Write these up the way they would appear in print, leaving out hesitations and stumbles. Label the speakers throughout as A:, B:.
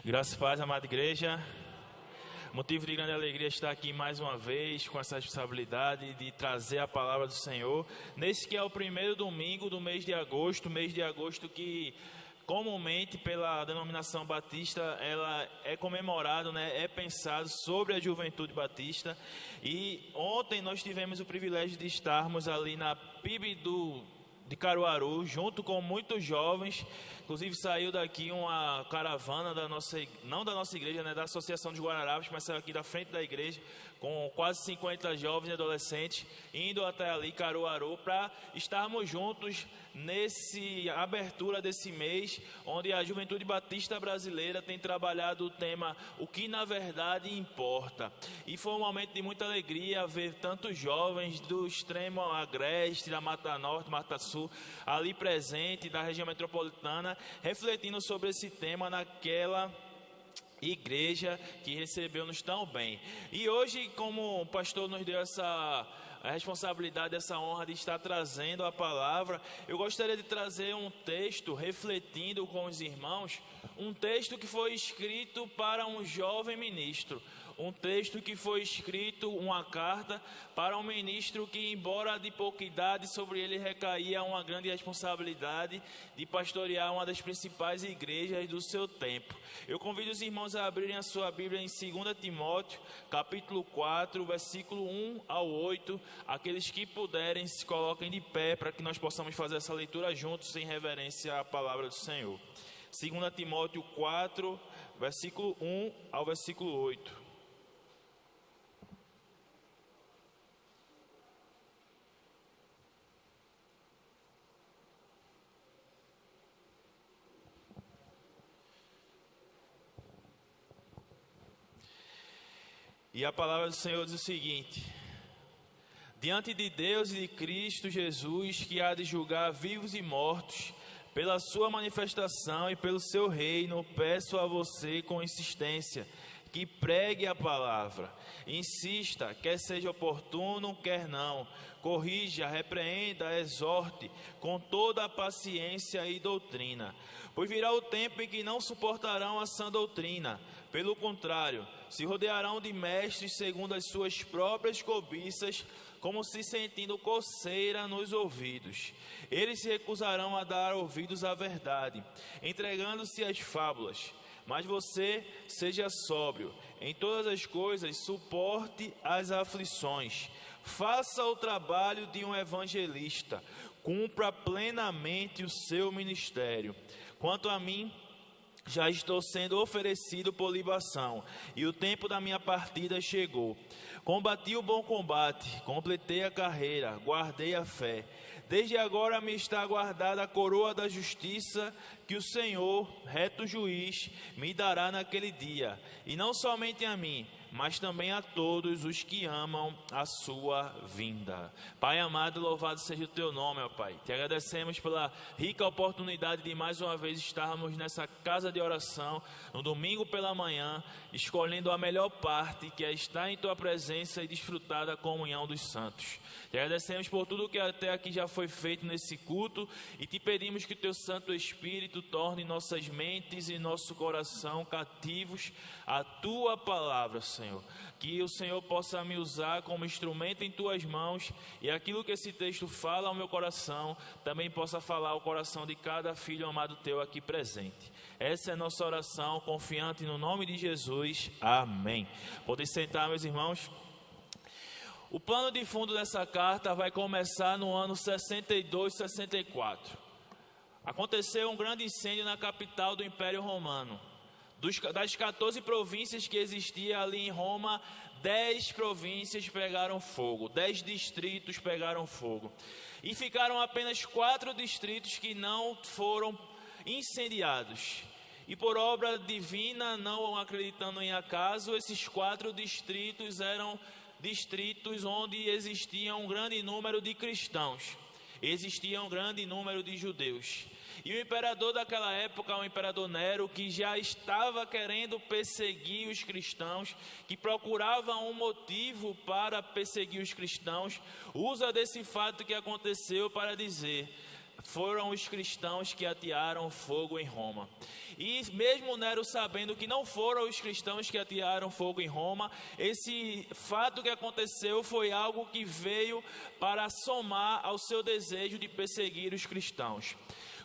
A: Graças e paz, amada igreja. Motivo de grande alegria estar aqui mais uma vez com essa responsabilidade de trazer a palavra do Senhor. Nesse que é o primeiro domingo do mês de agosto que comumente pela denominação batista ela é comemorado, é pensado sobre a juventude batista. E ontem nós tivemos o privilégio de estarmos ali na PIB de Caruaru, junto com muitos jovens. Inclusive saiu daqui uma caravana não da nossa igreja, da Associação de Guararapes, mas saiu aqui da frente da igreja, com quase 50 jovens e adolescentes, indo até ali Caruaru, para estarmos juntos nessa abertura desse mês, onde a Juventude Batista Brasileira tem trabalhado o tema "O que na verdade importa". E foi um momento de muita alegria ver tantos jovens do extremo agreste, da Mata Norte, Mata Sul, ali presente, da região metropolitana, refletindo sobre esse tema naquela igreja que recebeu-nos tão bem. E hoje, como o pastor nos deu a responsabilidade, essa honra de estar trazendo a palavra, eu gostaria de trazer um texto, refletindo com os irmãos, um texto que foi escrito para um jovem ministro, um texto que foi escrito, uma carta para um ministro que, embora de pouca idade, sobre ele recaía uma grande responsabilidade de pastorear uma das principais igrejas do seu tempo. Eu convido os irmãos a abrirem a sua Bíblia em 2 Timóteo, capítulo 4, versículo 1 ao 8. Aqueles que puderem, se coloquem de pé para que nós possamos fazer essa leitura juntos em reverência à palavra do Senhor. 2 Timóteo 4, versículo 1 ao versículo 8. E a palavra do Senhor diz o seguinte: diante de Deus e de Cristo Jesus, que há de julgar vivos e mortos, pela sua manifestação e pelo seu reino, peço a você com insistência que pregue a palavra. Insista, quer seja oportuno, quer não. Corrija, repreenda, exorte, com toda a paciência e doutrina. Pois virá o tempo em que não suportarão a sã doutrina. Pelo contrário, se rodearão de mestres segundo as suas próprias cobiças, como se sentindo coceira nos ouvidos. Eles se recusarão a dar ouvidos à verdade, entregando-se às fábulas. Mas você seja sóbrio, em todas as coisas suporte as aflições. Faça o trabalho de um evangelista, cumpra plenamente o seu ministério. Quanto a mim, já estou sendo oferecido por libação, e o tempo da minha partida chegou. Combati o bom combate, completei a carreira, guardei a fé. Desde agora me está guardada a coroa da justiça, que o Senhor, reto juiz, me dará naquele dia, e não somente a mim, mas também a todos os que amam a sua vinda. Pai amado, louvado seja o teu nome, ó Pai. Te agradecemos pela rica oportunidade de mais uma vez estarmos nessa casa de oração, no domingo pela manhã, escolhendo a melhor parte, que é estar em tua presença e desfrutar da comunhão dos santos. Te agradecemos por tudo que até aqui já foi feito nesse culto e te pedimos que o teu Santo Espírito torne nossas mentes e nosso coração cativos à tua palavra, Senhor. Que o Senhor possa me usar como instrumento em tuas mãos e aquilo que esse texto fala ao meu coração também possa falar ao coração de cada filho amado teu aqui presente. Essa é a nossa oração, confiante no nome de Jesus. Amém. Podem sentar, meus irmãos. O plano de fundo dessa carta vai começar no ano 62, 64. Aconteceu um grande incêndio na capital do Império Romano. Das 14 províncias que existiam ali em Roma, 10 províncias pegaram fogo, 10 distritos pegaram fogo. E ficaram apenas 4 distritos que não foram incendiados. E por obra divina, não acreditando em acaso, esses 4 distritos eram distritos onde existia um grande número de cristãos, existia um grande número de judeus. E o imperador daquela época, o imperador Nero, que já estava querendo perseguir os cristãos, que procurava um motivo para perseguir os cristãos, usa desse fato que aconteceu para dizer: foram os cristãos que atearam fogo em Roma. E mesmo Nero sabendo que não foram os cristãos que atearam fogo em Roma, esse fato que aconteceu foi algo que veio para somar ao seu desejo de perseguir os cristãos.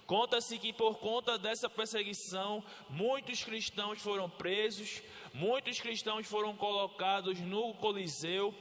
A: Conta-se que por conta dessa perseguição, muitos cristãos foram presos, muitos cristãos foram colocados no Coliseu,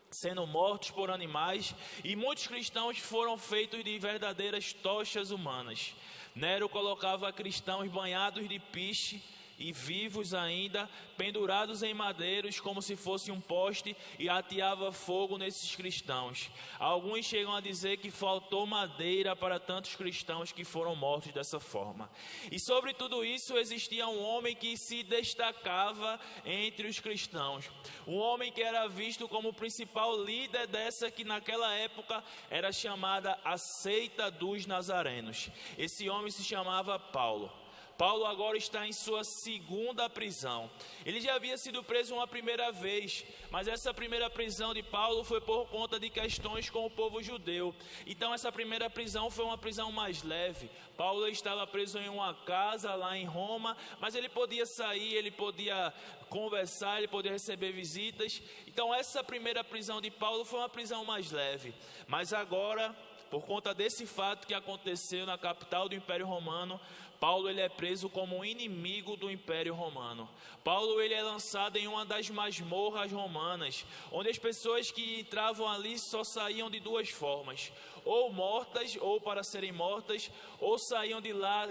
A: sendo mortos por animais, e muitos cristãos foram feitos de verdadeiras tochas humanas. Nero colocava cristãos banhados de piche e vivos ainda, pendurados em madeiros como se fosse um poste, e ateava fogo nesses cristãos. Alguns chegam a dizer que faltou madeira para tantos cristãos que foram mortos dessa forma. E sobre tudo isso existia um homem que se destacava entre os cristãos, um homem que era visto como o principal líder dessa que naquela época era chamada a seita dos nazarenos. Esse homem se chamava Paulo. Paulo agora está em sua segunda prisão. Ele já havia sido preso uma primeira vez, mas essa primeira prisão de Paulo foi por conta de questões com o povo judeu. Então essa primeira prisão foi uma prisão mais leve. Paulo estava preso em uma casa lá em Roma, mas ele podia sair, ele podia conversar, ele podia receber visitas. Então essa primeira prisão de Paulo foi uma prisão mais leve. Mas agora, por conta desse fato que aconteceu na capital do Império Romano, Paulo ele é preso como um inimigo do Império Romano. Paulo ele é lançado em uma das masmorras romanas, onde as pessoas que entravam ali só saíam de duas formas: ou mortas, ou para serem mortas, ou saíam de lá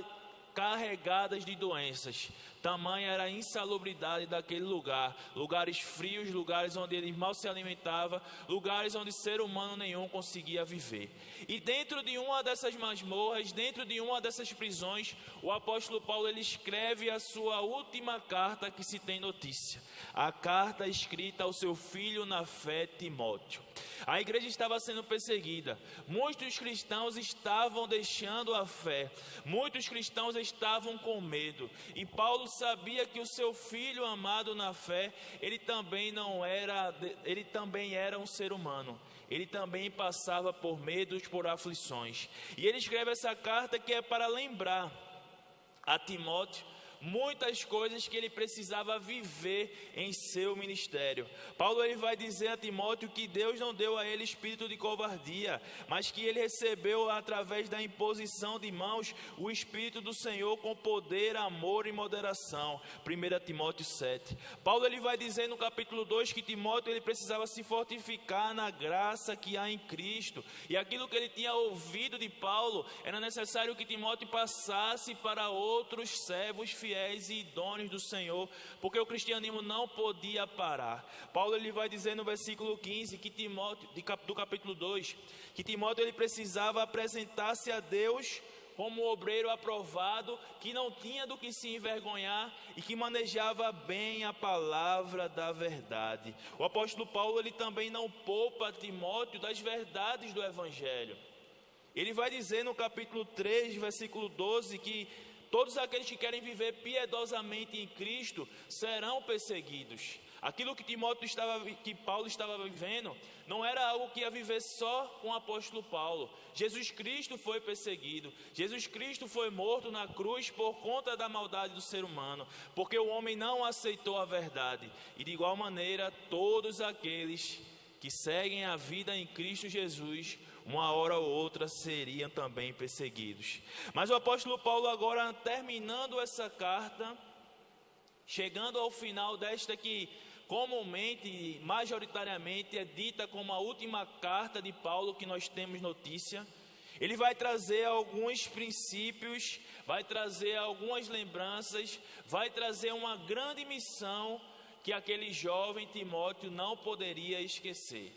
A: carregadas de doenças. Tamanha era a insalubridade daquele lugar. Lugares frios, lugares onde ele mal se alimentava, lugares onde ser humano nenhum conseguia viver. E dentro de uma dessas masmorras, dentro de uma dessas prisões, o apóstolo Paulo ele escreve a sua última carta que se tem notícia. A carta escrita ao seu filho na fé, Timóteo. A igreja estava sendo perseguida. Muitos cristãos estavam deixando a fé. Muitos cristãos estavam com medo. E Paulo sabia que o seu filho amado na fé, ele também era um ser humano. Ele também passava por medos, por aflições. E ele escreve essa carta que é para lembrar a Timóteo muitas coisas que ele precisava viver em seu ministério. Paulo ele vai dizer a Timóteo que Deus não deu a ele espírito de covardia, mas que ele recebeu através da imposição de mãos o espírito do Senhor com poder, amor e moderação. 1 Timóteo 7. Paulo ele vai dizer no capítulo 2 que Timóteo ele precisava se fortificar na graça que há em Cristo, e aquilo que ele tinha ouvido de Paulo era necessário que Timóteo passasse para outros servos fiéis e idôneos do Senhor, porque o cristianismo não podia parar. Paulo ele vai dizer no versículo 15 que Timóteo, do capítulo 2, que Timóteo ele precisava apresentar-se a Deus como um obreiro aprovado, que não tinha do que se envergonhar e que manejava bem a palavra da verdade. O apóstolo Paulo ele também não poupa Timóteo das verdades do Evangelho. Ele vai dizer no capítulo 3, versículo 12, que todos aqueles que querem viver piedosamente em Cristo serão perseguidos. Aquilo que Paulo estava vivendo não era algo que ia viver só com o apóstolo Paulo. Jesus Cristo foi perseguido. Jesus Cristo foi morto na cruz por conta da maldade do ser humano, porque o homem não aceitou a verdade. E de igual maneira, todos aqueles que seguem a vida em Cristo Jesus, uma hora ou outra seriam também perseguidos. Mas o apóstolo Paulo agora, terminando essa carta, chegando ao final desta que comumente, majoritariamente é dita como a última carta de Paulo que nós temos notícia, ele vai trazer alguns princípios, vai trazer algumas lembranças, vai trazer uma grande missão que aquele jovem Timóteo não poderia esquecer.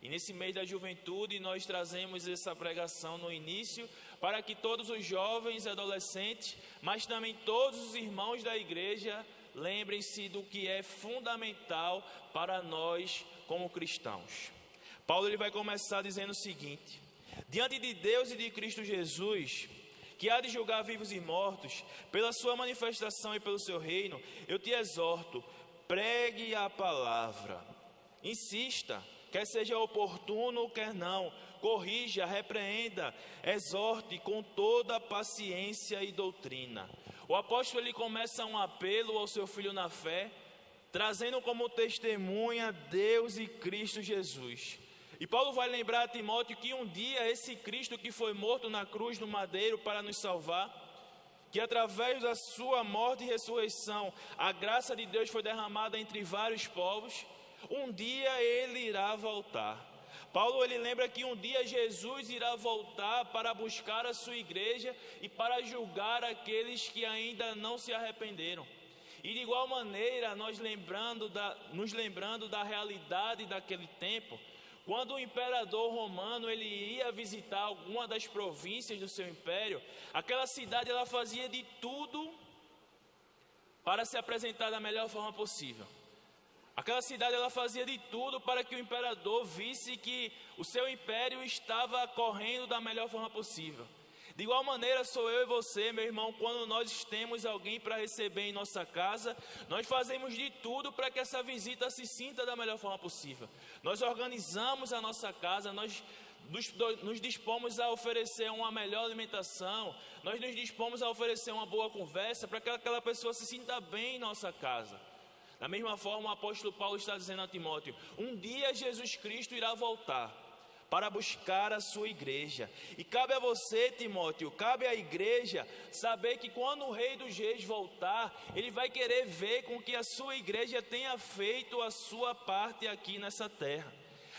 A: E nesse mês da juventude nós trazemos essa pregação no início para que todos os jovens e adolescentes, mas também todos os irmãos da igreja, lembrem-se do que é fundamental para nós como cristãos. Paulo ele vai começar dizendo o seguinte: diante de Deus e de Cristo Jesus, que há de julgar vivos e mortos, pela sua manifestação e pelo seu reino, eu te exorto, pregue a palavra, insista, quer seja oportuno, quer não, corrija, repreenda, exorte com toda paciência e doutrina. O apóstolo ele começa um apelo ao seu filho na fé, trazendo como testemunha Deus e Cristo Jesus. E Paulo vai lembrar a Timóteo que um dia esse Cristo que foi morto na cruz do madeiro para nos salvar, que através da sua morte e ressurreição, a graça de Deus foi derramada entre vários povos, um dia ele irá voltar. Paulo ele lembra que um dia Jesus irá voltar para buscar a sua igreja e para julgar aqueles que ainda não se arrependeram. E de igual maneira, nos lembrando da realidade daquele tempo, quando o imperador romano ele ia visitar alguma das províncias do seu império, aquela cidade ela fazia de tudo para se apresentar da melhor forma possível. Aquela cidade ela fazia de tudo para que o imperador visse que o seu império estava correndo da melhor forma possível. De igual maneira sou eu e você, meu irmão, quando nós temos alguém para receber em nossa casa, nós fazemos de tudo para que essa visita se sinta da melhor forma possível. Nós organizamos a nossa casa, nós nos dispomos a oferecer uma melhor alimentação, nós nos dispomos a oferecer uma boa conversa para que aquela pessoa se sinta bem em nossa casa. Da mesma forma, o apóstolo Paulo está dizendo a Timóteo, um dia Jesus Cristo irá voltar para buscar a sua igreja. E cabe a você, Timóteo, cabe à igreja saber que quando o Rei dos Reis voltar, ele vai querer ver com que a sua igreja tenha feito a sua parte aqui nessa terra.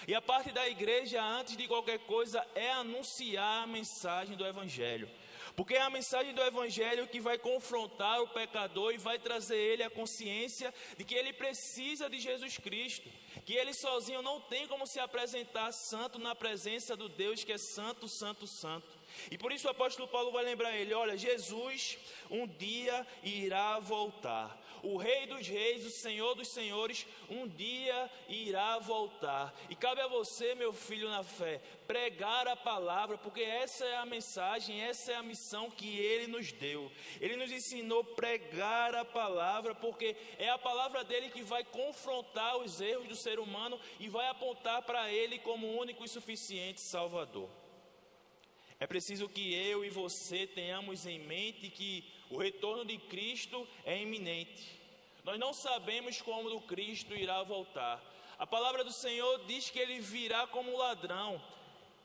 A: E a parte da igreja, antes de qualquer coisa, é anunciar a mensagem do Evangelho. Porque é a mensagem do Evangelho que vai confrontar o pecador e vai trazer ele a consciência de que ele precisa de Jesus Cristo, que ele sozinho não tem como se apresentar santo na presença do Deus que é santo, santo, santo. E por isso o apóstolo Paulo vai lembrar ele, olha, Jesus um dia irá voltar. O Rei dos Reis, o Senhor dos Senhores, um dia irá voltar. E cabe a você, meu filho na fé, pregar a palavra, porque essa é a mensagem, essa é a missão que Ele nos deu. Ele nos ensinou a pregar a palavra, porque é a palavra dele que vai confrontar os erros do ser humano e vai apontar para Ele como o único e suficiente Salvador. É preciso que eu e você tenhamos em mente que o retorno de Cristo é iminente. Nós não sabemos como o Cristo irá voltar. A palavra do Senhor diz que Ele virá como um ladrão,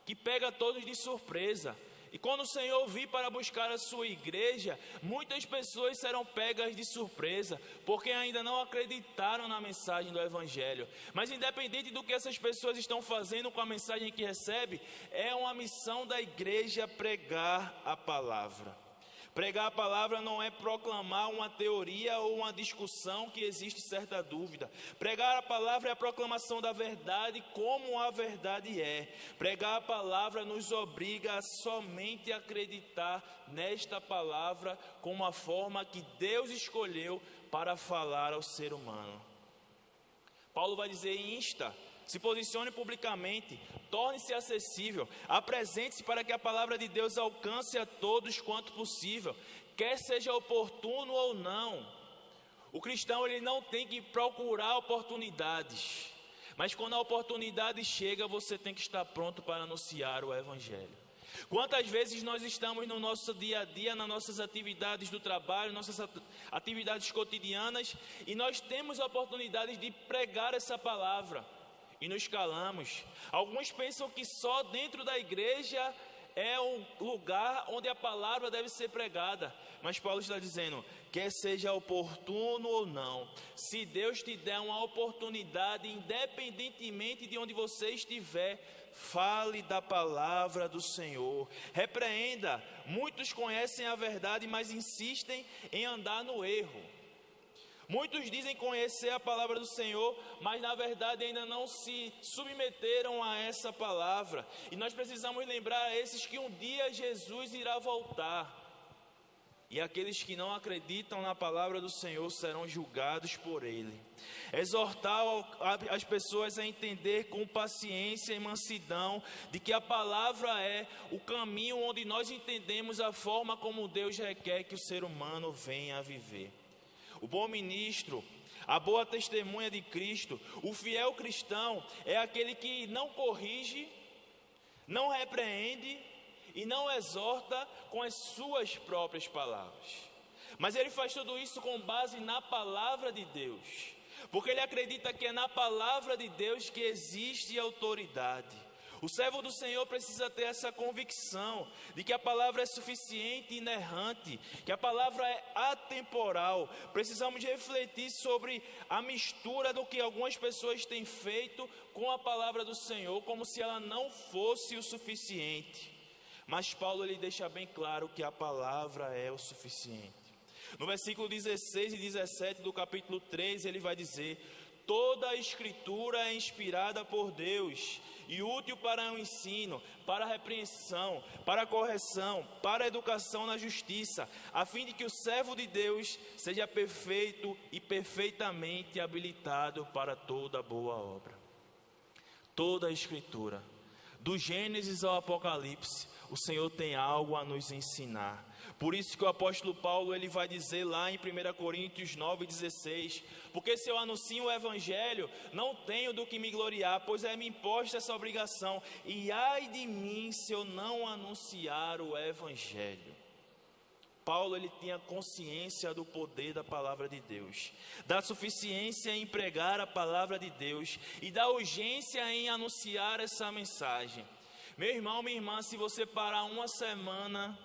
A: que pega todos de surpresa. E quando o Senhor vir para buscar a sua igreja, muitas pessoas serão pegas de surpresa, porque ainda não acreditaram na mensagem do Evangelho. Mas independente do que essas pessoas estão fazendo com a mensagem que recebe, é uma missão da igreja pregar a palavra. Pregar a palavra não é proclamar uma teoria ou uma discussão que existe certa dúvida. Pregar a palavra é a proclamação da verdade como a verdade é. Pregar a palavra nos obriga a somente acreditar nesta palavra como a forma que Deus escolheu para falar ao ser humano. Paulo vai dizer, insta, se posicione publicamente, torne-se acessível, apresente-se para que a palavra de Deus alcance a todos quanto possível, quer seja oportuno ou não. O cristão ele não tem que procurar oportunidades, mas quando a oportunidade chega, você tem que estar pronto para anunciar o Evangelho. Quantas vezes nós estamos no nosso dia a dia, nas nossas atividades do trabalho, nossas atividades cotidianas, e nós temos oportunidades de pregar essa palavra, e nos calamos. Alguns pensam que só dentro da igreja é um lugar onde a palavra deve ser pregada, mas Paulo está dizendo, quer seja oportuno ou não, se Deus te der uma oportunidade, independentemente de onde você estiver, fale da palavra do Senhor, repreenda. Muitos conhecem a verdade, mas insistem em andar no erro. Muitos dizem conhecer a palavra do Senhor, mas na verdade ainda não se submeteram a essa palavra. E nós precisamos lembrar a esses que um dia Jesus irá voltar. E aqueles que não acreditam na palavra do Senhor serão julgados por Ele. Exortar as pessoas a entender com paciência e mansidão de que a palavra é o caminho onde nós entendemos a forma como Deus requer que o ser humano venha a viver. O bom ministro, A boa testemunha de Cristo, o fiel cristão, é aquele que não corrige, não repreende e não exorta com as suas próprias palavras. Mas ele faz tudo isso com base na palavra de Deus, porque ele acredita que é na palavra de Deus que existe autoridade. O servo do Senhor precisa ter essa convicção de que a palavra é suficiente e inerrante, que a palavra é atemporal. Precisamos refletir sobre a mistura do que algumas pessoas têm feito com a palavra do Senhor, como se ela não fosse o suficiente. Mas Paulo ele deixa bem claro que a palavra é o suficiente. No versículo 16 e 17 do capítulo 3, ele vai dizer: toda a escritura é inspirada por Deus e útil para o ensino, para a repreensão, para a correção, para a educação na justiça, a fim de que o servo de Deus seja perfeito e perfeitamente habilitado para toda boa obra. Toda a escritura, do Gênesis ao Apocalipse, o Senhor tem algo a nos ensinar. Por isso que o apóstolo Paulo ele vai dizer lá em 1 Coríntios 9,16: porque se eu anuncio o evangelho, não tenho do que me gloriar, pois é-me imposta essa obrigação, e ai de mim se eu não anunciar o evangelho. Paulo ele tinha consciência do poder da palavra de Deus, da suficiência em pregar a palavra de Deus e da urgência em anunciar essa mensagem. Meu irmão, minha irmã, se você parar uma semana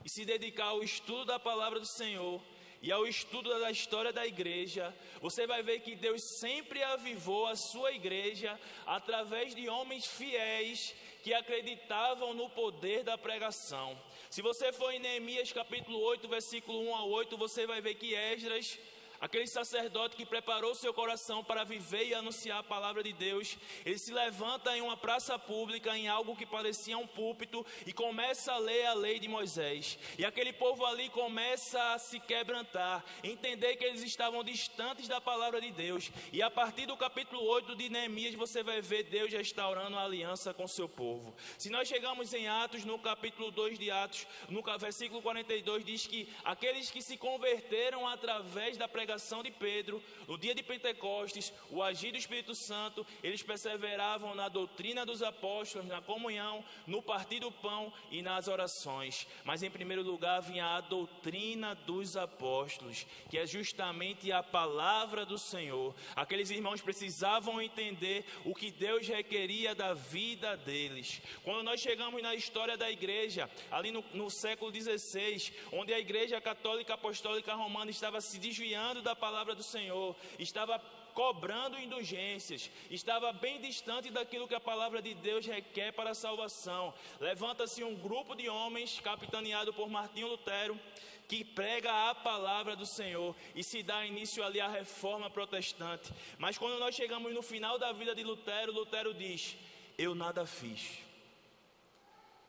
A: e se dedicar ao estudo da palavra do Senhor e ao estudo da história da igreja, você vai ver que Deus sempre avivou a sua igreja através de homens fiéis que acreditavam no poder da pregação. Se você for em Neemias capítulo 8, versículo 1 a 8, você vai ver que Esdras, aquele sacerdote que preparou seu coração para viver e anunciar a palavra de Deus, ele se levanta em uma praça pública, em algo que parecia um púlpito, e começa a ler a lei de Moisés. E aquele povo ali começa a se quebrantar, entender que eles estavam distantes da palavra de Deus. E a partir do capítulo 8 de Neemias, você vai ver Deus restaurando a aliança com seu povo. Se nós chegamos em Atos, no capítulo 2 de Atos, no versículo 42, diz que aqueles que se converteram através da pregação de Pedro, no dia de Pentecostes, o agir do Espírito Santo, eles perseveravam na doutrina dos apóstolos, na comunhão, no partir do pão e nas orações. Mas em primeiro lugar vinha a doutrina dos apóstolos, que é justamente a palavra do Senhor. Aqueles irmãos precisavam entender o que Deus requeria da vida deles. Quando nós chegamos na história da igreja, ali no século XVI, onde a igreja católica apostólica romana estava se desviando da palavra do Senhor, estava cobrando indulgências, estava bem distante daquilo que a palavra de Deus requer para a salvação. Levanta-se um grupo de homens, capitaneado por Martinho Lutero, que prega a palavra do Senhor e se dá início ali à reforma protestante. Mas quando nós chegamos no final da vida de Lutero, Lutero diz: eu nada fiz,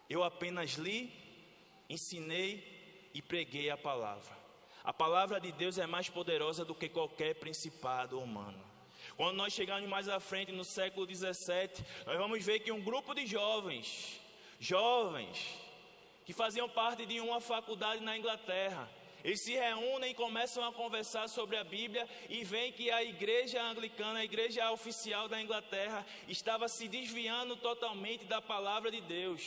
A: eu apenas li, ensinei e preguei a palavra. A palavra de Deus é mais poderosa do que qualquer principado humano. Quando nós chegarmos mais à frente, no século 17, nós vamos ver que um grupo de jovens, que faziam parte de uma faculdade na Inglaterra, eles se reúnem e começam a conversar sobre a Bíblia e veem que a igreja anglicana, a igreja oficial da Inglaterra, estava se desviando totalmente da palavra de Deus.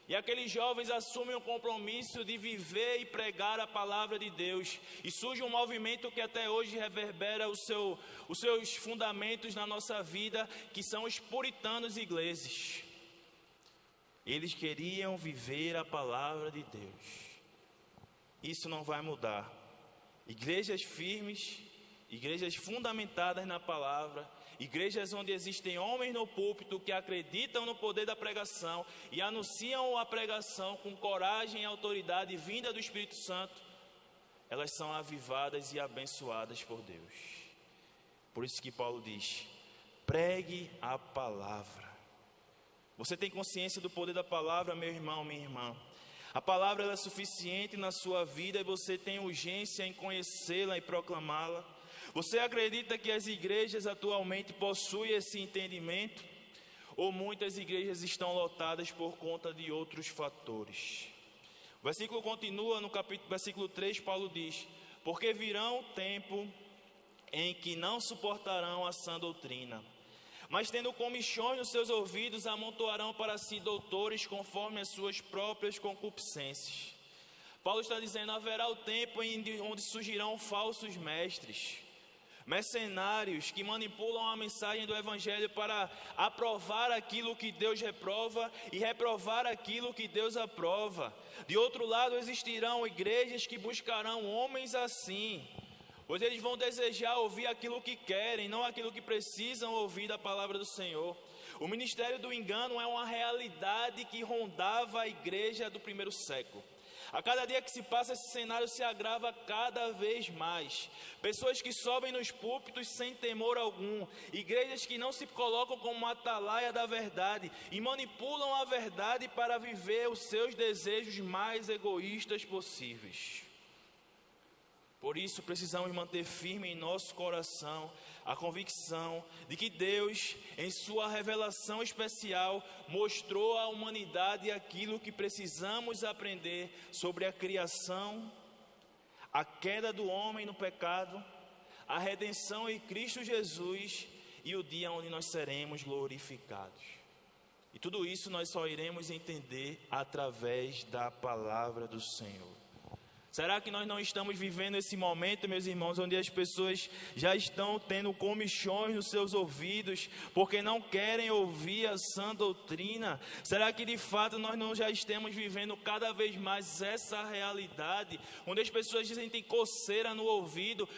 A: E aqueles jovens assumem o compromisso de viver e pregar a palavra de Deus. E surge um movimento que até hoje reverbera os seus fundamentos na nossa vida, que são os puritanos ingleses. Eles queriam viver a palavra de Deus. Isso não vai mudar. Igrejas firmes, igrejas fundamentadas na palavra, igrejas onde existem homens no púlpito que acreditam no poder da pregação e anunciam a pregação com coragem e autoridade vinda do Espírito Santo, elas são avivadas e abençoadas por Deus. Por isso que Paulo diz: pregue a palavra. Você tem consciência do poder da palavra, meu irmão, minha irmã? A palavra ela é suficiente na sua vida e você tem urgência em conhecê-la e proclamá-la. Você acredita que as igrejas atualmente possuem esse entendimento? Ou muitas igrejas estão lotadas por conta de outros fatores? O versículo continua no versículo 3, Paulo diz: porque virá um tempo em que não suportarão a sã doutrina, mas tendo comichões nos seus ouvidos, amontoarão para si doutores conforme as suas próprias concupiscências. Paulo está dizendo: haverá o tempo onde surgirão falsos mestres, mercenários que manipulam a mensagem do Evangelho para aprovar aquilo que Deus reprova e reprovar aquilo que Deus aprova. De outro lado, existirão igrejas que buscarão homens assim, pois eles vão desejar ouvir aquilo que querem, não aquilo que precisam ouvir da palavra do Senhor. O ministério do engano é uma realidade que rondava a igreja do primeiro século. A cada dia que se passa, esse cenário se agrava cada vez mais. Pessoas que sobem nos púlpitos sem temor algum, igrejas que não se colocam como atalaia da verdade e manipulam a verdade para viver os seus desejos mais egoístas possíveis. Por isso, precisamos manter firme em nosso coração a convicção de que Deus, em sua revelação especial, mostrou à humanidade aquilo que precisamos aprender sobre a criação, a queda do homem no pecado, a redenção em Cristo Jesus e o dia onde nós seremos glorificados. E tudo isso nós só iremos entender através da palavra do Senhor. Será que nós não estamos vivendo esse momento, meus irmãos, onde as pessoas já estão tendo comichões nos seus ouvidos, porque não querem ouvir a sã doutrina? Será que de fato nós não já estamos vivendo cada vez mais essa realidade, onde as pessoas sentem coceira no ouvido,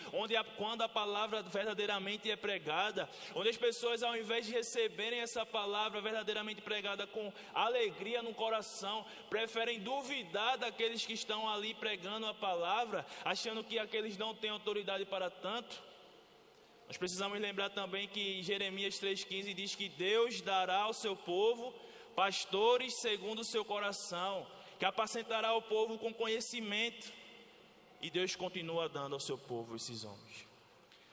A: quando a palavra verdadeiramente é pregada, onde as pessoas, ao invés de receberem essa palavra verdadeiramente pregada com alegria no coração, preferem duvidar daqueles que estão ali pregando a palavra, achando que aqueles não têm autoridade para tanto? Nós precisamos lembrar também que Jeremias 3,15 diz que Deus dará ao seu povo pastores segundo o seu coração, que apacentará o povo com conhecimento. E Deus continua dando ao seu povo esses homens.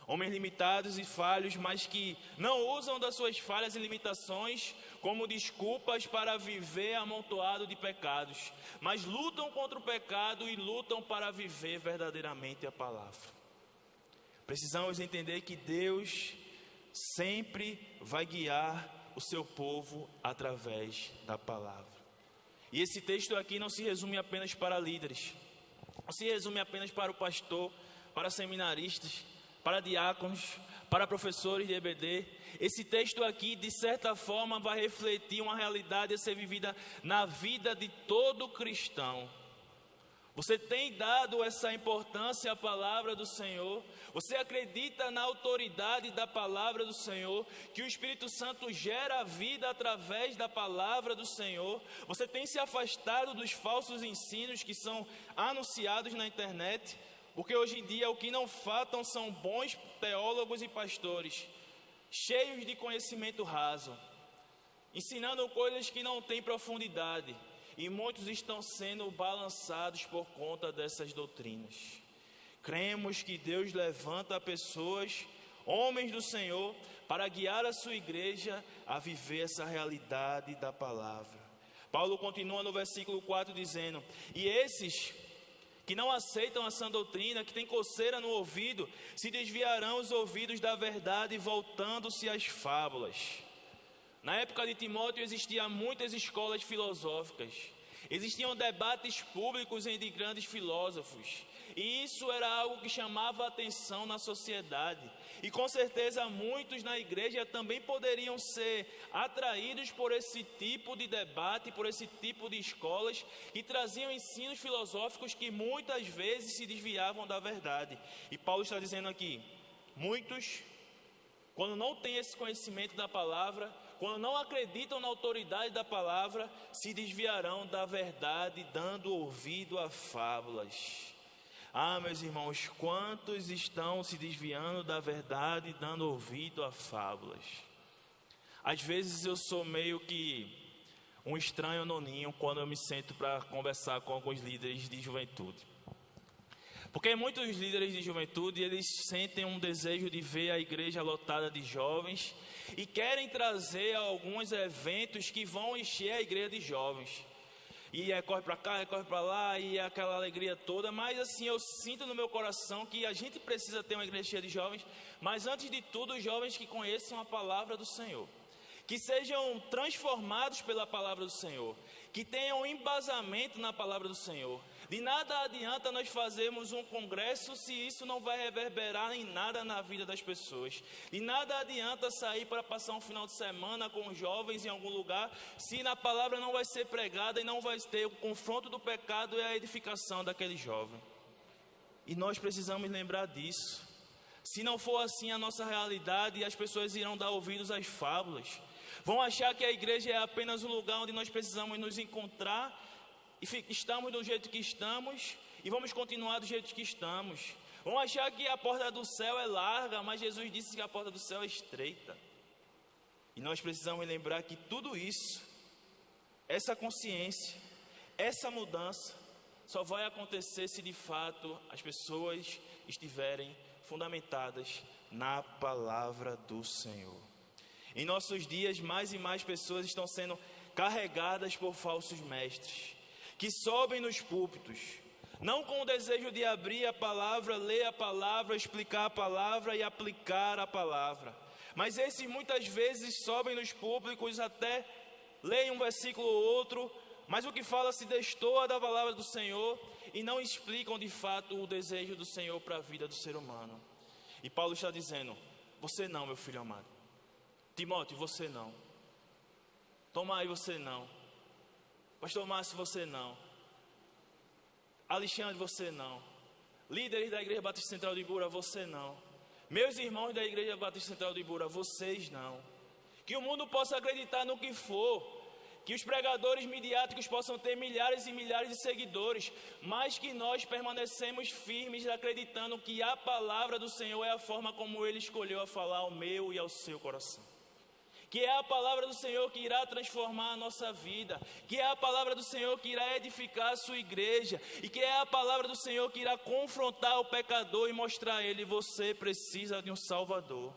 A: Homens limitados e falhos, mas que não usam das suas falhas e limitações como desculpas para viver amontoado de pecados, mas lutam contra o pecado e lutam para viver verdadeiramente a palavra. Precisamos entender que Deus sempre vai guiar o seu povo através da palavra. E esse texto aqui não se resume apenas para líderes, não se resume apenas para o pastor, para seminaristas, para diáconos, para professores de EBD. Esse texto aqui, de certa forma, vai refletir uma realidade a ser vivida na vida de todo cristão. Você tem dado essa importância à palavra do Senhor? Você acredita na autoridade da palavra do Senhor? Que o Espírito Santo gera a vida através da palavra do Senhor? Você tem se afastado dos falsos ensinos que são anunciados na internet? Porque hoje em dia o que não faltam são bons teólogos e pastores, cheios de conhecimento raso, ensinando coisas que não têm profundidade. E muitos estão sendo balançados por conta dessas doutrinas. Cremos que Deus levanta pessoas, homens do Senhor, para guiar a sua igreja a viver essa realidade da palavra. Paulo continua no versículo 4 dizendo: e esses que não aceitam a sã doutrina, que têm coceira no ouvido, se desviarão os ouvidos da verdade, voltando-se às fábulas. Na época de Timóteo existiam muitas escolas filosóficas, existiam debates públicos entre grandes filósofos, e isso era algo que chamava a atenção na sociedade. E com certeza muitos na igreja também poderiam ser atraídos por esse tipo de debate, por esse tipo de escolas que traziam ensinos filosóficos que muitas vezes se desviavam da verdade. E Paulo está dizendo aqui: muitos, quando não têm esse conhecimento da palavra, quando não acreditam na autoridade da palavra, se desviarão da verdade, dando ouvido a fábulas. Ah, meus irmãos, quantos estão se desviando da verdade, dando ouvido a fábulas? Às vezes eu sou meio que um estranho no ninho quando eu me sento para conversar com alguns líderes de juventude. Porque muitos líderes de juventude, eles sentem um desejo de ver a igreja lotada de jovens e querem trazer alguns eventos que vão encher a igreja de jovens. E corre para cá, corre para lá, e é aquela alegria toda. Mas assim, eu sinto no meu coração que a gente precisa ter uma igreja cheia de jovens, mas antes de tudo, os jovens que conheçam a palavra do Senhor, que sejam transformados pela palavra do Senhor, que tenham embasamento na palavra do Senhor. De nada adianta nós fazermos um congresso se isso não vai reverberar em nada na vida das pessoas. De nada adianta sair para passar um final de semana com os jovens em algum lugar, se na palavra não vai ser pregada e não vai ter o confronto do pecado e a edificação daquele jovem. E nós precisamos lembrar disso. Se não for assim a nossa realidade, as pessoas irão dar ouvidos às fábulas. Vão achar que a igreja é apenas um lugar onde nós precisamos nos encontrar e estamos do jeito que estamos e vamos continuar do jeito que estamos. Vão achar que a porta do céu é larga, mas Jesus disse que a porta do céu é estreita. E nós precisamos lembrar que tudo isso, essa consciência, essa mudança, só vai acontecer se de fato as pessoas estiverem fundamentadas na palavra do Senhor. Em nossos dias, mais e mais pessoas estão sendo carregadas por falsos mestres, que sobem nos púlpitos, não com o desejo de abrir a palavra, ler a palavra, explicar a palavra e aplicar a palavra. Mas esses muitas vezes sobem nos púlpitos, até leem um versículo ou outro, mas o que fala se destoa da palavra do Senhor e não explicam de fato o desejo do Senhor para a vida do ser humano. E Paulo está dizendo: você não, meu filho amado. Timóteo, você não. Tomai, você não. Pastor Márcio, você não. Alexandre, você não. Líderes da Igreja Batista Central de Ibura, você não. Meus irmãos da Igreja Batista Central de Ibura, vocês não. Que o mundo possa acreditar no que for, que os pregadores midiáticos possam ter milhares e milhares de seguidores, mas que nós permanecemos firmes acreditando que a palavra do Senhor é a forma como Ele escolheu a falar ao meu e ao seu coração. Que é a palavra do Senhor que irá transformar a nossa vida, que é a palavra do Senhor que irá edificar a sua igreja, e que é a palavra do Senhor que irá confrontar o pecador e mostrar a ele: você precisa de um Salvador.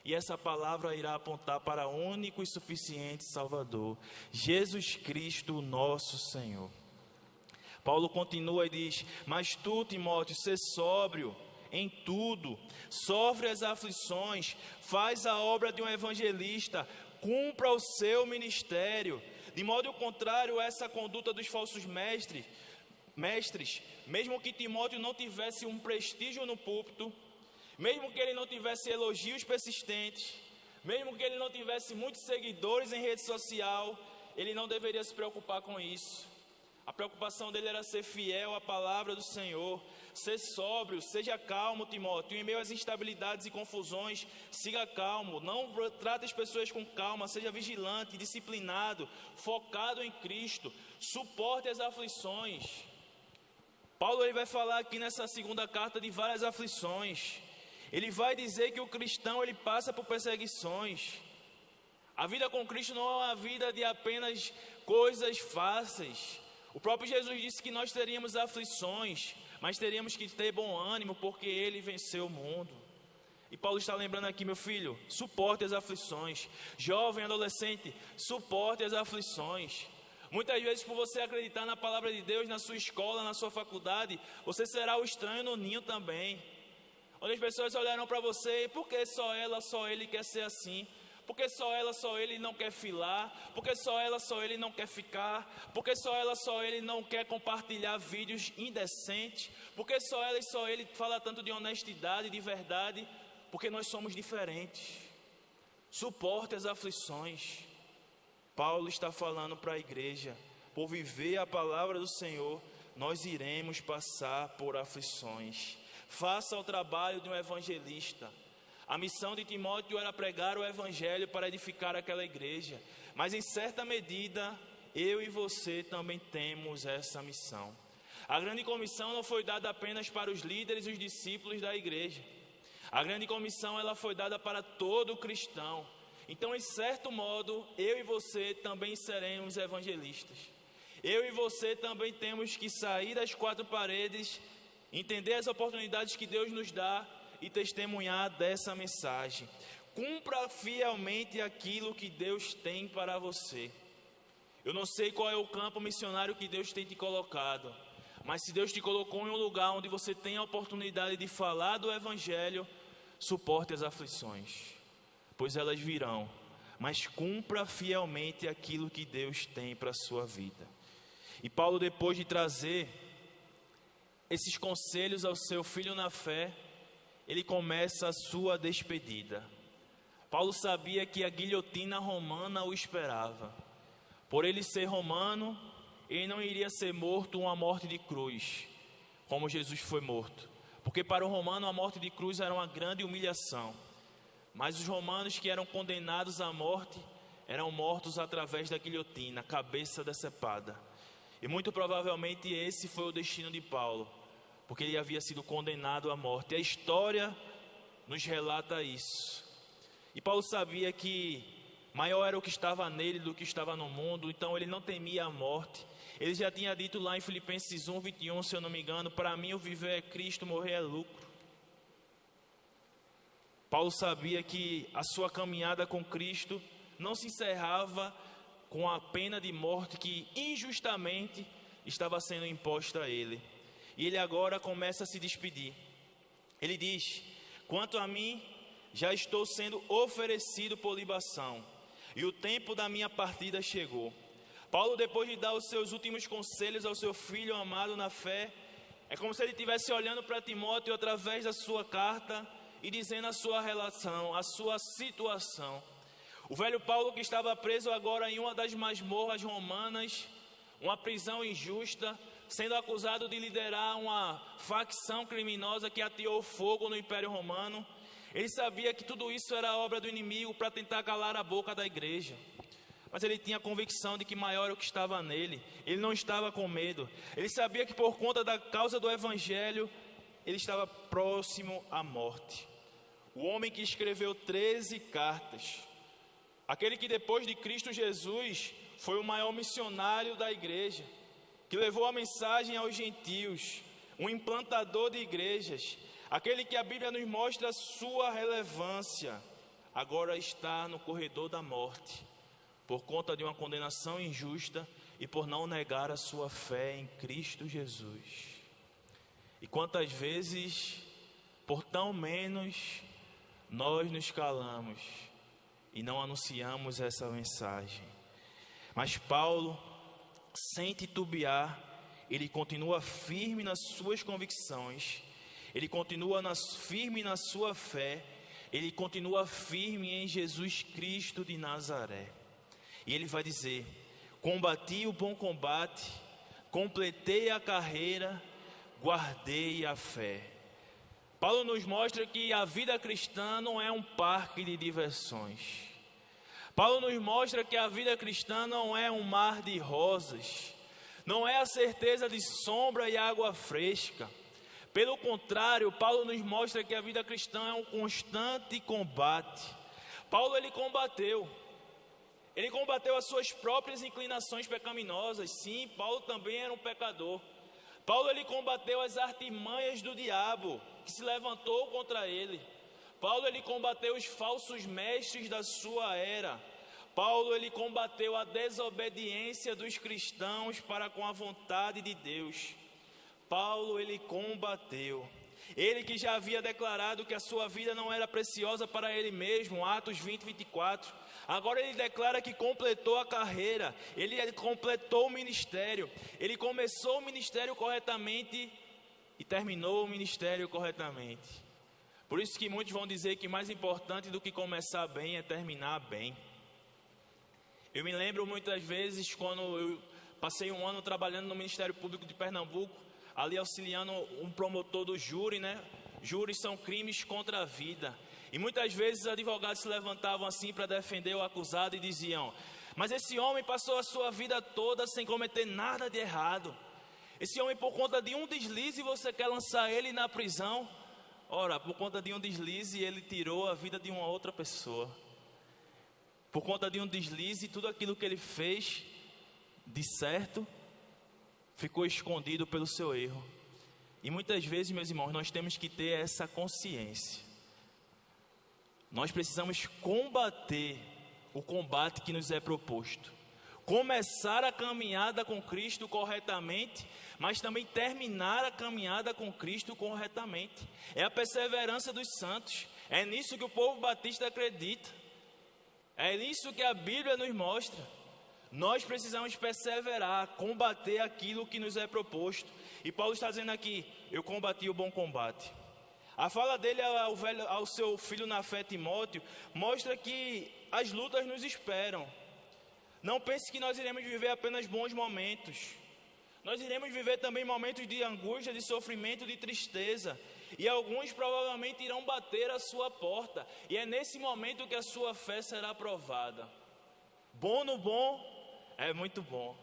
A: E essa palavra irá apontar para o único e suficiente Salvador, Jesus Cristo, nosso Senhor. Paulo continua e diz: mas tu, Timóteo, sê sóbrio em tudo, sofre as aflições, faz a obra de um evangelista, cumpra o seu ministério. De modo contrário a essa conduta dos falsos mestres, mesmo que Timóteo não tivesse um prestígio no púlpito, mesmo que ele não tivesse elogios persistentes, mesmo que ele não tivesse muitos seguidores em rede social, ele não deveria se preocupar com isso. A preocupação dele era ser fiel à palavra do Senhor, ser sóbrio, seja calmo, Timóteo. Em meio às instabilidades e confusões, siga calmo, não trate as pessoas com calma, seja vigilante, disciplinado, focado em Cristo, suporte as aflições. Paulo ele vai falar aqui nessa segunda carta de várias aflições. Ele vai dizer que o cristão ele passa por perseguições. A vida com Cristo não é uma vida de apenas coisas fáceis. O próprio Jesus disse que nós teríamos aflições, mas teríamos que ter bom ânimo, porque Ele venceu o mundo. E Paulo está lembrando aqui: meu filho, suporte as aflições. Jovem, adolescente, suporte as aflições. Muitas vezes, por você acreditar na palavra de Deus, na sua escola, na sua faculdade, você será o estranho no ninho também. Onde as pessoas olharão para você: por que só ela, só ele quer ser assim? Porque só ela, só ele não quer filar? Porque só ela, só ele não quer ficar? Porque só ela, só ele não quer compartilhar vídeos indecentes? Porque só ela e só ele fala tanto de honestidade, de verdade? Porque nós somos diferentes. Suporte as aflições. Paulo está falando para a igreja: por viver a palavra do Senhor, nós iremos passar por aflições. Faça o trabalho de um evangelista. A missão de Timóteo era pregar o evangelho para edificar aquela igreja, mas em certa medida, eu e você também temos essa missão. A grande comissão não foi dada apenas para os líderes e os discípulos da igreja. A grande comissão ela foi dada para todo cristão. Então, em certo modo, eu e você também seremos evangelistas. Eu e você também temos que sair das quatro paredes, entender as oportunidades que Deus nos dá e testemunhar dessa mensagem. Cumpra fielmente aquilo que Deus tem para você. Eu não sei qual é o campo missionário que Deus tem te colocado, mas se Deus te colocou em um lugar onde você tem a oportunidade de falar do Evangelho, suporte as aflições, pois elas virão, mas cumpra fielmente aquilo que Deus tem para a sua vida. E Paulo, depois de trazer esses conselhos ao seu filho na fé, ele começa a sua despedida. Paulo sabia que a guilhotina romana o esperava. Por ele ser romano, ele não iria ser morto uma morte de cruz, como Jesus foi morto. Porque para o romano a morte de cruz era uma grande humilhação. Mas os romanos que eram condenados à morte, eram mortos através da guilhotina, cabeça decepada. E muito provavelmente esse foi o destino de Paulo, porque ele havia sido condenado à morte. A história nos relata isso. E Paulo sabia que maior era o que estava nele do que estava no mundo, então ele não temia a morte. Ele já tinha dito lá em Filipenses 1:21, se eu não me engano: para mim o viver é Cristo, morrer é lucro. Paulo sabia que a sua caminhada com Cristo não se encerrava com a pena de morte que injustamente estava sendo imposta a ele. E ele agora começa a se despedir. Ele diz: quanto a mim, já estou sendo oferecido por libação, e o tempo da minha partida chegou. Paulo, depois de dar os seus últimos conselhos ao seu filho amado na fé, é como se ele estivesse olhando para Timóteo através da sua carta e dizendo a sua relação, a sua situação. O velho Paulo, que estava preso agora em uma das masmorras romanas, uma prisão injusta, sendo acusado de liderar uma facção criminosa que ateou fogo no Império Romano. Ele sabia que tudo isso era obra do inimigo para tentar calar a boca da igreja. Mas ele tinha a convicção de que maior era o que estava nele. Ele não estava com medo. Ele sabia que por conta da causa do Evangelho, ele estava próximo à morte. O homem que escreveu 13 cartas, aquele que depois de Cristo Jesus foi o maior missionário da igreja, que levou a mensagem aos gentios, um implantador de igrejas, aquele que a Bíblia nos mostra a sua relevância, agora está no corredor da morte, por conta de uma condenação injusta e por não negar a sua fé em Cristo Jesus. E quantas vezes, por tão menos, nós nos calamos e não anunciamos essa mensagem. Mas Paulo, sem titubear, ele continua firme nas suas convicções, ele continua firme na sua fé, ele continua firme em Jesus Cristo de Nazaré. E ele vai dizer: combati o bom combate, completei a carreira, guardei a fé. Paulo nos mostra que a vida cristã não é um parque de diversões. Paulo nos mostra que a vida cristã não é um mar de rosas, não é a certeza de sombra e água fresca. Pelo contrário, Paulo nos mostra que a vida cristã é um constante combate. Paulo, ele combateu as suas próprias inclinações pecaminosas. Sim, Paulo também era um pecador. Paulo, ele combateu as artimanhas do diabo que se levantou contra ele. Paulo, ele combateu os falsos mestres da sua era. Paulo, ele combateu a desobediência dos cristãos para com a vontade de Deus. Paulo, ele combateu. Ele que já havia declarado que a sua vida não era preciosa para ele mesmo, Atos 20:24. Agora ele declara que completou a carreira, ele completou o ministério, ele começou o ministério corretamente e terminou o ministério corretamente. Por isso que muitos vão dizer que mais importante do que começar bem é terminar bem. Eu me lembro muitas vezes quando eu passei um ano trabalhando no Ministério Público de Pernambuco, ali auxiliando um promotor do júri, né? Júris são crimes contra a vida. E muitas vezes os advogados se levantavam assim para defender o acusado e diziam: mas esse homem passou a sua vida toda sem cometer nada de errado. Esse homem, por conta de um deslize, você quer lançar ele na prisão? Ora, por conta de um deslize, ele tirou a vida de uma outra pessoa. Por conta de um deslize, tudo aquilo que ele fez de certo ficou escondido pelo seu erro. E muitas vezes, meus irmãos, nós temos que ter essa consciência. Nós precisamos combater o combate que nos é proposto. começar a caminhada com Cristo corretamente, mas também terminar a caminhada com Cristo corretamente. É a perseverança dos santos. É nisso que o povo batista acredita. É nisso que a Bíblia nos mostra. Nós precisamos perseverar, combater aquilo que nos é proposto. E Paulo está dizendo aqui: eu combati o bom combate. A fala dele ao seu filho na fé, Timóteo, mostra que as lutas nos esperam. Não pense que nós iremos viver apenas bons momentos. Nós iremos viver também momentos de angústia, de sofrimento, de tristeza. E alguns provavelmente irão bater a sua porta. E é nesse momento que a sua fé será provada. Bom no bom é muito bom.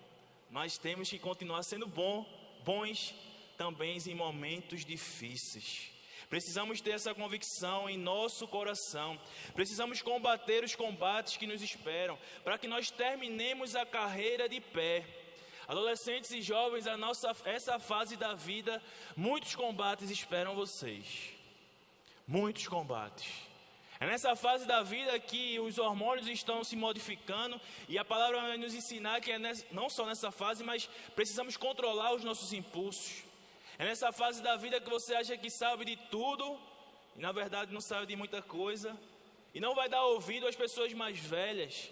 A: Mas temos que continuar sendo bons também em momentos difíceis. Precisamos ter essa convicção em nosso coração. Precisamos combater os combates que nos esperam, para que nós terminemos a carreira de pé. Adolescentes e jovens, essa fase da vida, muitos combates esperam vocês. Muitos combates. É nessa fase da vida que os hormônios estão se modificando, e a palavra vai nos ensinar que não só nessa fase, mas precisamos controlar os nossos impulsos. É nessa fase da vida que você acha que sabe de tudo, e na verdade não sabe de muita coisa, e não vai dar ouvido às pessoas mais velhas.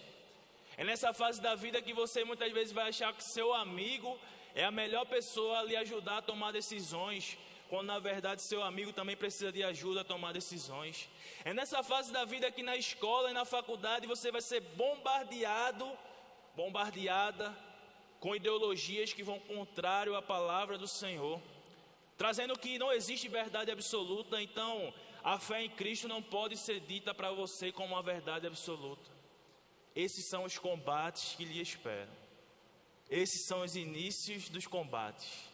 A: É nessa fase da vida que você muitas vezes vai achar que seu amigo é a melhor pessoa a lhe ajudar a tomar decisões, quando na verdade seu amigo também precisa de ajuda a tomar decisões. É nessa fase da vida que na escola e na faculdade você vai ser bombardeada com ideologias que vão contrário à palavra do Senhor, trazendo que não existe verdade absoluta. Então a fé em Cristo não pode ser dita para você como uma verdade absoluta. Esses são os combates que lhe esperam. Esses são os inícios dos combates.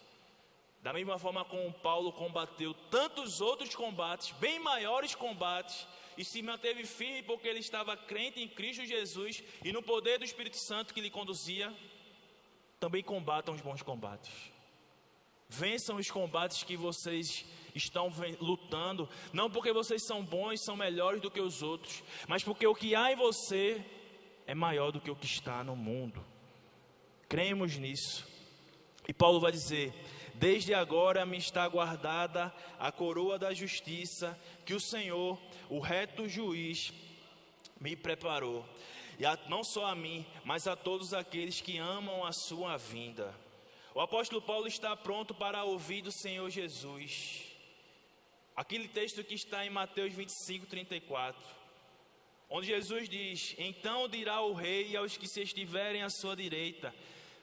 A: Da mesma forma como Paulo combateu tantos outros combates, bem maiores combates, e se manteve firme porque ele estava crente em Cristo Jesus e no poder do Espírito Santo que lhe conduzia, também combatam os bons combates. Vençam os combates que vocês estão lutando, não porque vocês são bons, são melhores do que os outros, mas porque o que há em você é maior do que o que está no mundo. Cremos nisso. E Paulo vai dizer: desde agora me está guardada a coroa da justiça, que o Senhor, o reto juiz, me preparou. E não só a mim, mas a todos aqueles que amam a sua vinda. O apóstolo Paulo está pronto para ouvir do Senhor Jesus. Aquele texto que está em Mateus 25, 34. Onde Jesus diz: então dirá o rei aos que se estiverem à sua direita: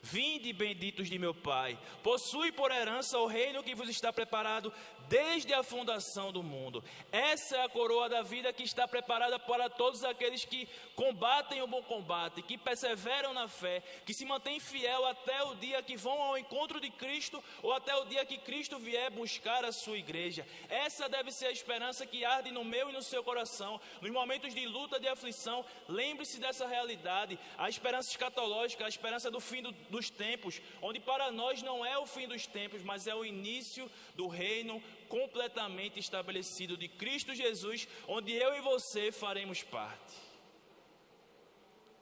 A: vinde, benditos de meu Pai, possui por herança o reino que vos está preparado desde a fundação do mundo. Essa é a coroa da vida que está preparada para todos aqueles que combatem o bom combate, que perseveram na fé, que se mantêm fiel até o dia que vão ao encontro de Cristo, ou até o dia que Cristo vier buscar a sua igreja. Essa deve ser a esperança que arde no meu e no seu coração. Nos momentos de luta, de aflição, lembre-se dessa realidade. A esperança escatológica, a esperança do fim dos tempos, onde para nós não é o fim dos tempos, mas é o início do reino completamente estabelecido de Cristo Jesus, onde eu e você faremos parte.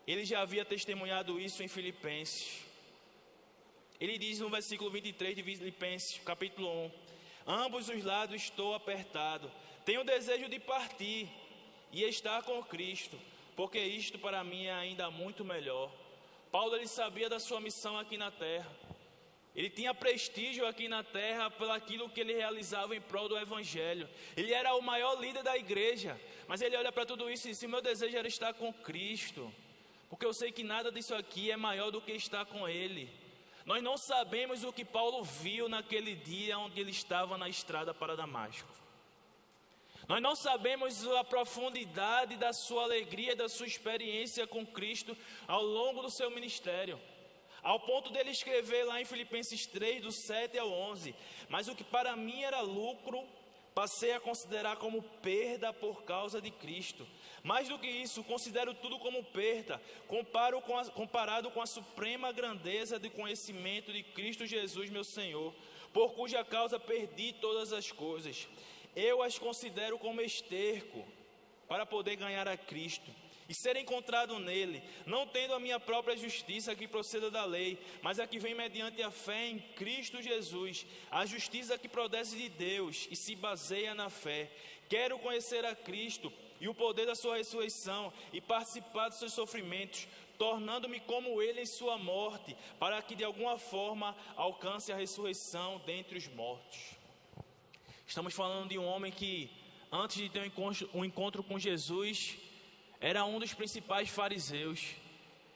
A: Ele já havia testemunhado isso em Filipenses. Ele diz no versículo 23 de Filipenses, capítulo 1: ambos os lados estou apertado, tenho desejo de partir e estar com Cristo, porque isto para mim é ainda muito melhor. Paulo, ele sabia da sua missão aqui na terra. Ele tinha prestígio aqui na terra pelo aquilo que ele realizava em prol do Evangelho. Ele era o maior líder da igreja, mas ele olha para tudo isso e diz: meu desejo era estar com Cristo, porque eu sei que nada disso aqui é maior do que estar com Ele. Nós não sabemos o que Paulo viu naquele dia onde ele estava na estrada para Damasco. Nós não sabemos a profundidade da sua alegria, da sua experiência com Cristo ao longo do seu ministério, ao ponto dele escrever lá em Filipenses 3, do 7 ao 11: mas o que para mim era lucro, passei a considerar como perda por causa de Cristo. Mais do que isso, considero tudo como perda, comparado com a suprema grandeza de conhecimento de Cristo Jesus, meu Senhor, por cuja causa perdi todas as coisas. Eu as considero como esterco, para poder ganhar a Cristo e ser encontrado nele, não tendo a minha própria justiça que proceda da lei, mas a que vem mediante a fé em Cristo Jesus, a justiça que procede de Deus e se baseia na fé. Quero conhecer a Cristo e o poder da sua ressurreição e participar dos seus sofrimentos, tornando-me como ele em sua morte, para que de alguma forma alcance a ressurreição dentre os mortos. Estamos falando de um homem que, antes de ter um encontro com Jesus, era um dos principais fariseus.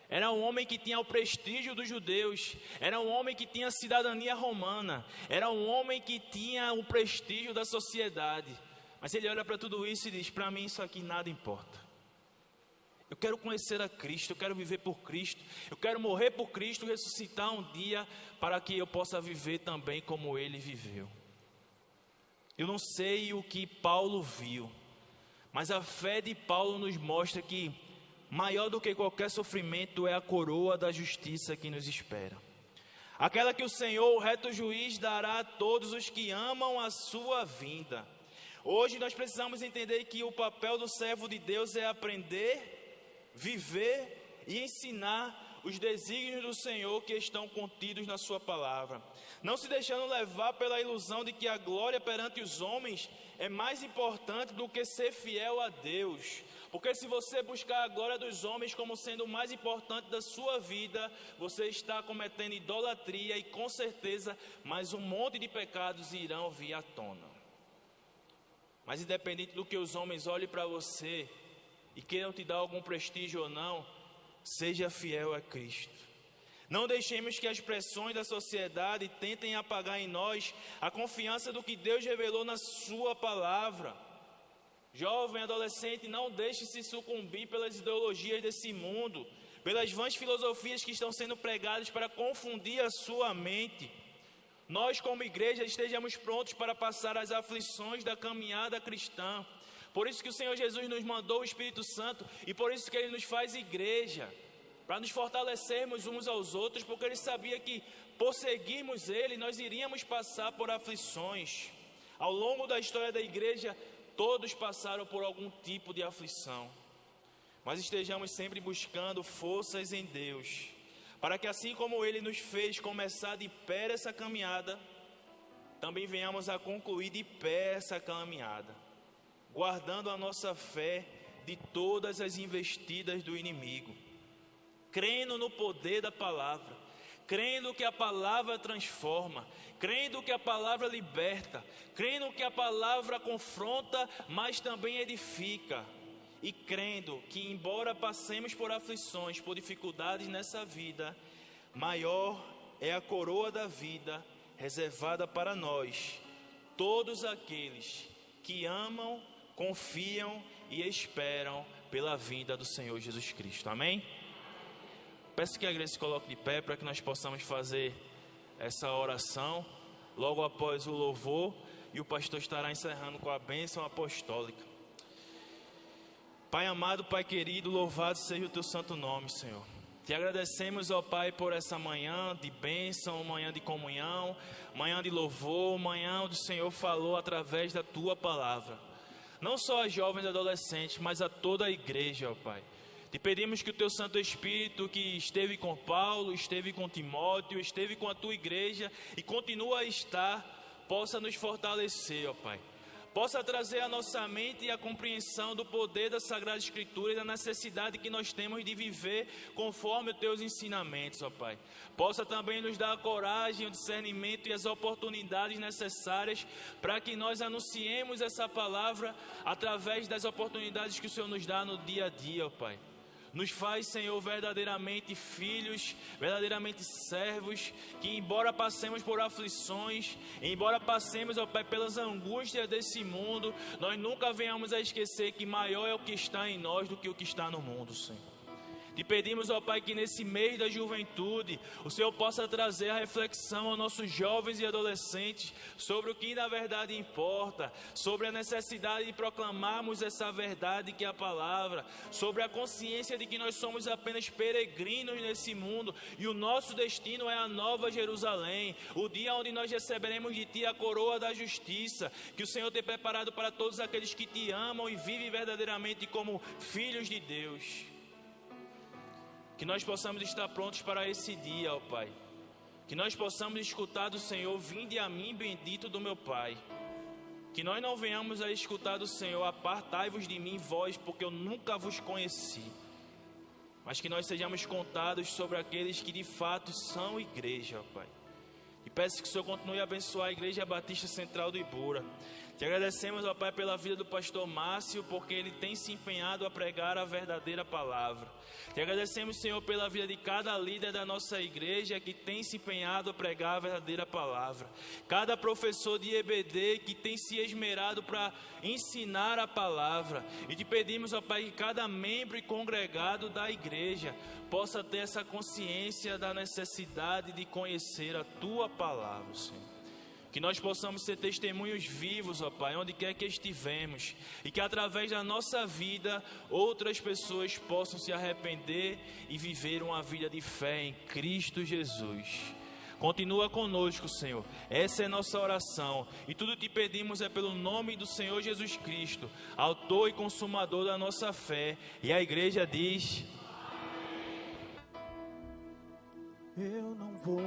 A: Era um homem que tinha o prestígio dos judeus. Era um homem que tinha cidadania romana. Era um homem que tinha o prestígio da sociedade. Mas ele olha para tudo isso e diz: para mim isso aqui nada importa. Eu quero conhecer a Cristo, eu quero viver por Cristo, eu quero morrer por Cristo, ressuscitar um dia para que eu possa viver também como ele viveu. Eu não sei o que Paulo viu, mas a fé de Paulo nos mostra que maior do que qualquer sofrimento é a coroa da justiça que nos espera. Aquela que o Senhor, o reto juiz, dará a todos os que amam a sua vinda. Hoje nós precisamos entender que o papel do servo de Deus é aprender, viver e ensinar os desígnios do Senhor que estão contidos na sua palavra, não se deixando levar pela ilusão de que a glória perante os homens é mais importante do que ser fiel a Deus. Porque se você buscar a glória dos homens como sendo o mais importante da sua vida, você está cometendo idolatria e com certeza mais um monte de pecados irão vir à tona. Mas independente do que os homens olhem para você e queiram te dar algum prestígio ou não, seja fiel a Cristo. Não deixemos que as pressões da sociedade tentem apagar em nós a confiança do que Deus revelou na sua palavra. Jovem, adolescente, não deixe se sucumbir pelas ideologias desse mundo, pelas vãs filosofias que estão sendo pregadas para confundir a sua mente. Nós, como igreja, estejamos prontos para passar as aflições da caminhada cristã. Por isso que o Senhor Jesus nos mandou o Espírito Santo e por isso que Ele nos faz igreja, para nos fortalecermos uns aos outros, porque Ele sabia que por seguirmos Ele, nós iríamos passar por aflições. Ao longo da história da igreja, todos passaram por algum tipo de aflição, mas estejamos sempre buscando forças em Deus, para que assim como Ele nos fez começar de pé essa caminhada, também venhamos a concluir de pé essa caminhada, guardando a nossa fé de todas as investidas do inimigo, crendo no poder da palavra, crendo que a palavra transforma, crendo que a palavra liberta, crendo que a palavra confronta, mas também edifica, e crendo que embora passemos por aflições, por dificuldades nessa vida, maior é a coroa da vida reservada para nós, todos aqueles que amam, confiam e esperam pela vinda do Senhor Jesus Cristo. Amém? Peço que a igreja se coloque de pé para que nós possamos fazer essa oração logo após o louvor, e o pastor estará encerrando com a bênção apostólica. Pai amado, Pai querido, louvado seja o teu santo nome, Senhor. Te agradecemos, ó Pai, por essa manhã de bênção, manhã de comunhão, manhã de louvor, manhã onde o Senhor falou através da tua palavra. Não só a jovens e adolescentes, mas a toda a igreja, ó Pai. Te pedimos que o teu Santo Espírito, que esteve com Paulo, esteve com Timóteo, esteve com a tua igreja e continua a estar, possa nos fortalecer, ó Pai. Possa trazer à nossa mente a compreensão do poder da Sagrada Escritura e da necessidade que nós temos de viver conforme os teus ensinamentos, ó Pai. Possa também nos dar a coragem, o discernimento e as oportunidades necessárias para que nós anunciemos essa palavra através das oportunidades que o Senhor nos dá no dia a dia, ó Pai. Nos faz, Senhor, verdadeiramente filhos, verdadeiramente servos, que embora passemos por aflições, embora passemos, ó Pai, pelas angústias desse mundo, nós nunca venhamos a esquecer que maior é o que está em nós do que o que está no mundo, Senhor. Te pedimos, ó Pai, que nesse mês da juventude, o Senhor possa trazer a reflexão aos nossos jovens e adolescentes sobre o que na verdade importa, sobre a necessidade de proclamarmos essa verdade que é a palavra, sobre a consciência de que nós somos apenas peregrinos nesse mundo e o nosso destino é a nova Jerusalém, o dia onde nós receberemos de Ti a coroa da justiça, que o Senhor tem preparado para todos aqueles que Te amam e vivem verdadeiramente como filhos de Deus. Que nós possamos estar prontos para esse dia, ó Pai. Que nós possamos escutar do Senhor: vinde a mim, bendito do meu Pai. Que nós não venhamos a escutar do Senhor: apartai-vos de mim, vós, porque eu nunca vos conheci. Mas que nós sejamos contados sobre aqueles que de fato são igreja, ó Pai. E peço que o Senhor continue a abençoar a Igreja Batista Central do Ibura. Te agradecemos, ó Pai, pela vida do pastor Márcio, porque ele tem se empenhado a pregar a verdadeira palavra. Te agradecemos, Senhor, pela vida de cada líder da nossa igreja que tem se empenhado a pregar a verdadeira palavra. Cada professor de EBD que tem se esmerado para ensinar a palavra. E te pedimos, ó Pai, que cada membro e congregado da igreja possa ter essa consciência da necessidade de conhecer a Tua palavra, Senhor. Que nós possamos ser testemunhos vivos, ó Pai, onde quer que estivermos. E que através da nossa vida, outras pessoas possam se arrepender e viver uma vida de fé em Cristo Jesus. Continua conosco, Senhor. Essa é nossa oração. E tudo te pedimos é pelo nome do Senhor Jesus Cristo, autor e consumador da nossa fé. E a igreja diz:
B: eu não vou